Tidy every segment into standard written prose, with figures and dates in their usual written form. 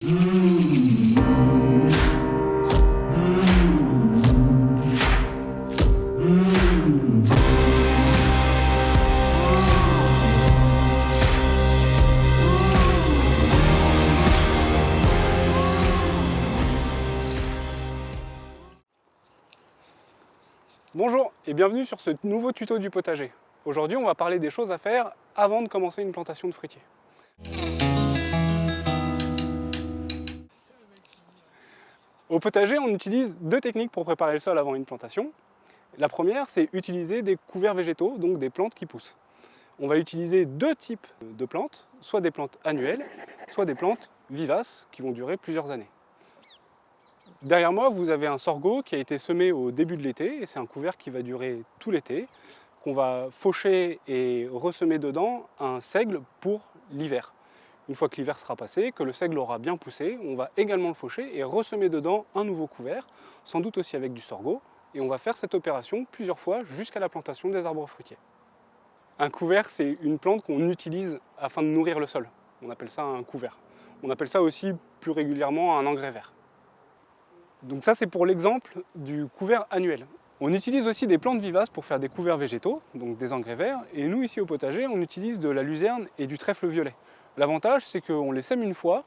Bonjour et bienvenue sur ce nouveau tuto du potager. Aujourd'hui, on va parler des choses à faire avant de commencer une plantation de fruitiers. Au potager, on utilise deux techniques pour préparer le sol avant une plantation. La première, c'est utiliser des couverts végétaux, donc des plantes qui poussent. On va utiliser deux types de plantes, soit des plantes annuelles, soit des plantes vivaces qui vont durer plusieurs années. Derrière moi, vous avez un sorgho qui a été semé au début de l'été, et c'est un couvert qui va durer tout l'été, qu'on va faucher et ressemer dedans un seigle pour l'hiver. Une fois que l'hiver sera passé, que le seigle aura bien poussé, on va également le faucher et ressemer dedans un nouveau couvert, sans doute aussi avec du sorgho, et on va faire cette opération plusieurs fois jusqu'à la plantation des arbres fruitiers. Un couvert, c'est une plante qu'on utilise afin de nourrir le sol. On appelle ça un couvert. On appelle ça aussi plus régulièrement un engrais vert. Donc ça, c'est pour l'exemple du couvert annuel. On utilise aussi des plantes vivaces pour faire des couverts végétaux, donc des engrais verts, et nous ici au potager, on utilise de la luzerne et du trèfle violet. L'avantage, c'est qu'on les sème une fois,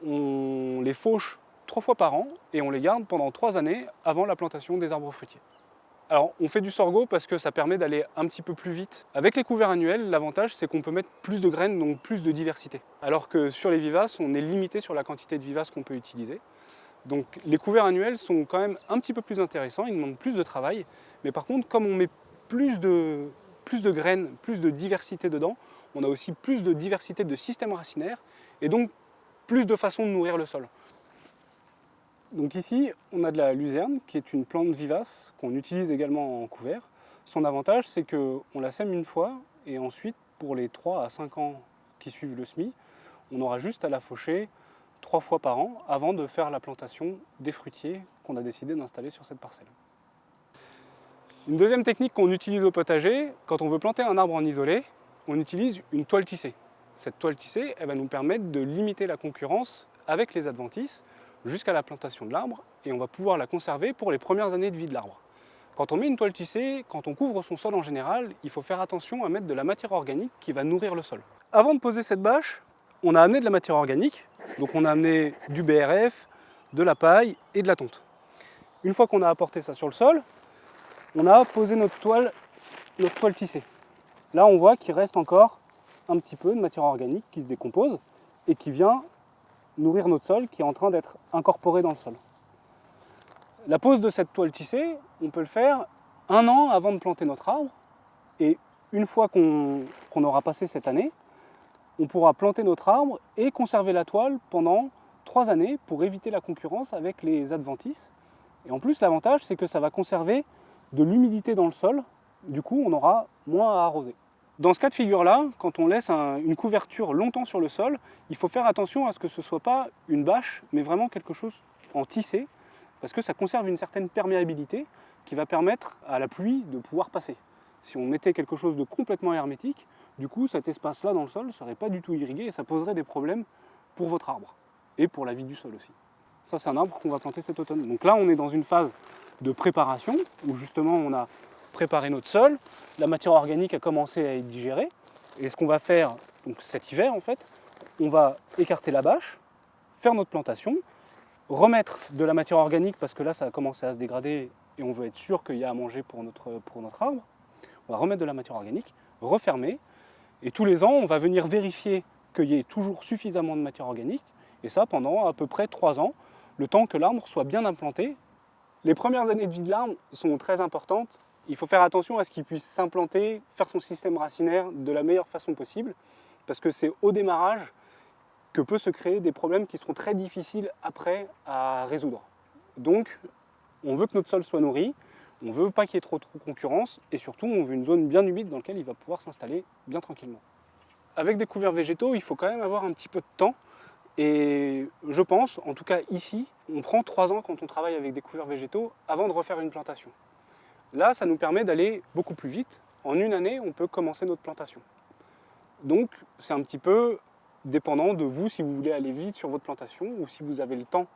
on les fauche 3 fois par an, et on les garde pendant 3 années avant la plantation des arbres fruitiers. Alors, on fait du sorgho parce que ça permet d'aller un petit peu plus vite. Avec les couverts annuels, l'avantage, c'est qu'on peut mettre plus de graines, donc plus de diversité. Alors que sur les vivaces, on est limité sur la quantité de vivaces qu'on peut utiliser. Donc les couverts annuels sont quand même un petit peu plus intéressants, ils demandent plus de travail, mais par contre, comme on met plus de graines, plus de diversité dedans, on a aussi plus de diversité de systèmes racinaires, et donc plus de façons de nourrir le sol. Donc ici, on a de la luzerne, qui est une plante vivace, qu'on utilise également en couvert. Son avantage, c'est qu'on la sème une fois, et ensuite, pour les 3 à 5 ans qui suivent le semis, on aura juste à la faucher 3 fois par an avant de faire la plantation des fruitiers qu'on a décidé d'installer sur cette parcelle. Une deuxième technique qu'on utilise au potager, quand on veut planter un arbre en isolé, on utilise une toile tissée. Cette toile tissée, elle va nous permettre de limiter la concurrence avec les adventices jusqu'à la plantation de l'arbre, et on va pouvoir la conserver pour les premières années de vie de l'arbre. Quand on met une toile tissée, quand on couvre son sol en général, il faut faire attention à mettre de la matière organique qui va nourrir le sol. Avant de poser cette bâche, on a amené de la matière organique, donc on a amené du BRF, de la paille et de la tonte. Une fois qu'on a apporté ça sur le sol, on a posé notre toile tissée. Là, on voit qu'il reste encore un petit peu de matière organique qui se décompose et qui vient nourrir notre sol, qui est en train d'être incorporé dans le sol. La pose de cette toile tissée, on peut le faire 1 an avant de planter notre arbre, et une fois qu'on aura passé cette année, on pourra planter notre arbre et conserver la toile pendant 3 années pour éviter la concurrence avec les adventices. Et en plus, l'avantage, c'est que ça va conserver de l'humidité dans le sol. Du coup, on aura moins à arroser. Dans ce cas de figure-là, quand on laisse une couverture longtemps sur le sol, il faut faire attention à ce que ce ne soit pas une bâche, mais vraiment quelque chose en tissé, parce que ça conserve une certaine perméabilité qui va permettre à la pluie de pouvoir passer. Si on mettait quelque chose de complètement hermétique, du coup, cet espace-là dans le sol ne serait pas du tout irrigué et ça poserait des problèmes pour votre arbre et pour la vie du sol aussi. Ça, c'est un arbre qu'on va planter cet automne. Donc là, on est dans une phase de préparation où justement on a préparé notre sol, la matière organique a commencé à être digérée, et ce qu'on va faire donc cet hiver, en fait, on va écarter la bâche, faire notre plantation, remettre de la matière organique parce que là, ça a commencé à se dégrader et on veut être sûr qu'il y a à manger pour notre arbre. On va remettre de la matière organique, refermer, et tous les ans, on va venir vérifier qu'il y ait toujours suffisamment de matière organique, et ça pendant à peu près 3 ans, le temps que l'arbre soit bien implanté. Les premières années de vie de l'arbre sont très importantes. Il faut faire attention à ce qu'il puisse s'implanter, faire son système racinaire de la meilleure façon possible, parce que c'est au démarrage que peut se créer des problèmes qui seront très difficiles après à résoudre. Donc, on veut que notre sol soit nourri, on ne veut pas qu'il y ait trop de concurrence, et surtout, on veut une zone bien humide dans laquelle il va pouvoir s'installer bien tranquillement. Avec des couverts végétaux, il faut quand même avoir un petit peu de temps, et je pense, en tout cas ici, on prend 3 ans quand on travaille avec des couverts végétaux avant de refaire une plantation. Là, ça nous permet d'aller beaucoup plus vite. En 1 année, on peut commencer notre plantation. Donc, c'est un petit peu dépendant de vous si vous voulez aller vite sur votre plantation ou si vous avez le temps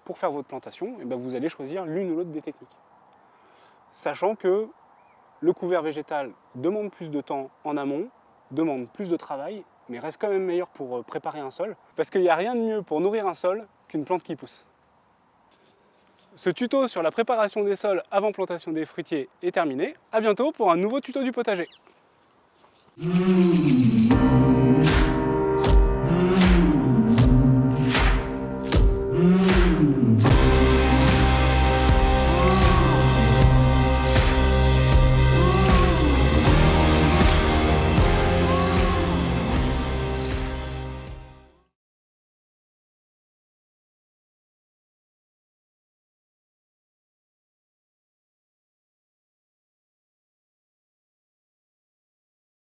pour faire votre plantation, et bien vous allez choisir l'une ou l'autre des techniques. Sachant que le couvert végétal demande plus de temps en amont, demande plus de travail, mais reste quand même meilleur pour préparer un sol, parce qu'il n'y a rien de mieux pour nourrir un sol qu'une plante qui pousse. Ce tuto sur la préparation des sols avant plantation des fruitiers est terminé. À bientôt pour un nouveau tuto du potager.